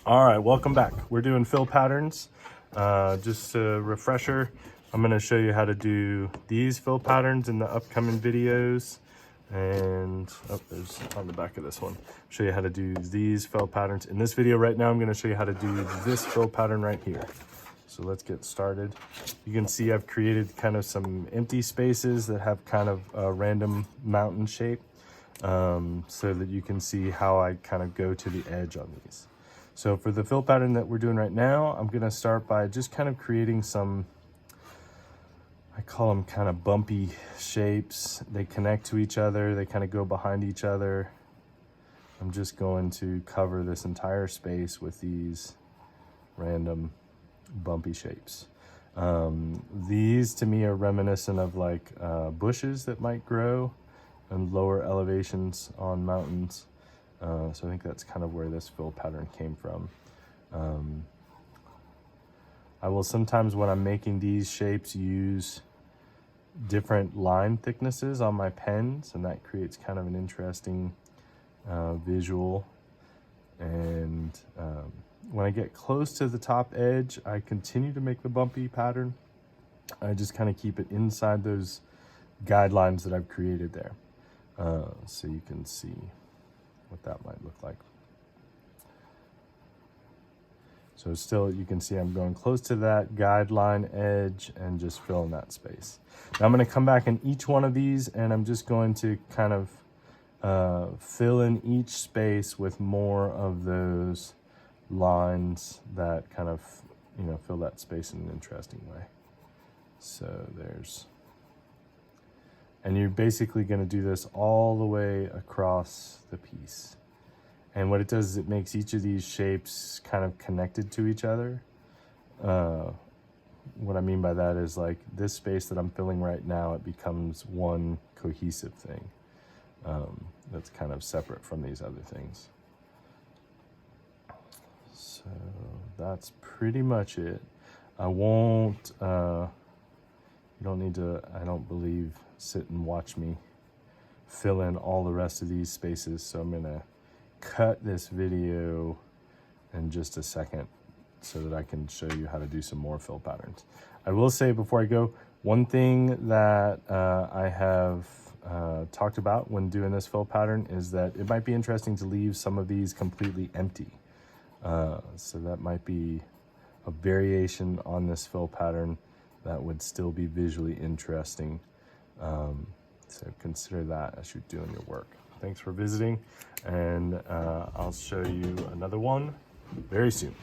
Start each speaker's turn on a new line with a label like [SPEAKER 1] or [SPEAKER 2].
[SPEAKER 1] All right, welcome back. We're doing fill patterns. Just a refresher, I'm gonna show you how to do these fill patterns in the upcoming videos. And there's on the back of this one. Show you how to do these fill patterns. In this video right now, I'm gonna show you how to do this fill pattern right here. So let's get started. You can see I've created kind of some empty spaces that have kind of a random mountain shape, so that you can see how I kind of go to the edge on these. So for the fill pattern that we're doing right now, I'm gonna start by just kind of creating some, I call them kind of bumpy shapes. They connect to each other, they kind of go behind each other. I'm just going to cover this entire space with these random bumpy shapes. These to me are reminiscent of like bushes that might grow in lower elevations on mountains. So I think that's kind of where this fill pattern came from. I will sometimes, when I'm making these shapes, use different line thicknesses on my pens, and that creates kind of an interesting visual. And when I get close to the top edge, I continue to make the bumpy pattern. I just kind of keep it inside those guidelines that I've created there. So you can see what that might look like. So still, you can see I'm going close to that guideline edge and just filling that space. Now I'm going to come back in each one of these, and I'm just going to kind of fill in each space with more of those lines that kind of, fill that space in an interesting way. So and you're basically going to do this all the way across the piece. And what it does is it makes each of these shapes kind of connected to each other. What I mean by that is, like, this space that I'm filling right now, it becomes one cohesive thing that's kind of separate from these other things. So that's pretty much it. I won't, you don't need to, I don't believe, sit and watch me fill in all the rest of these spaces. So I'm gonna cut this video in just a second so that I can show you how to do some more fill patterns. I will say before I go, one thing that I have talked about when doing this fill pattern is that it might be interesting to leave some of these completely empty. So that might be a variation on this fill pattern that would still be visually interesting. So consider that as you're doing your work. Thanks for visiting, and I'll show you another one very soon.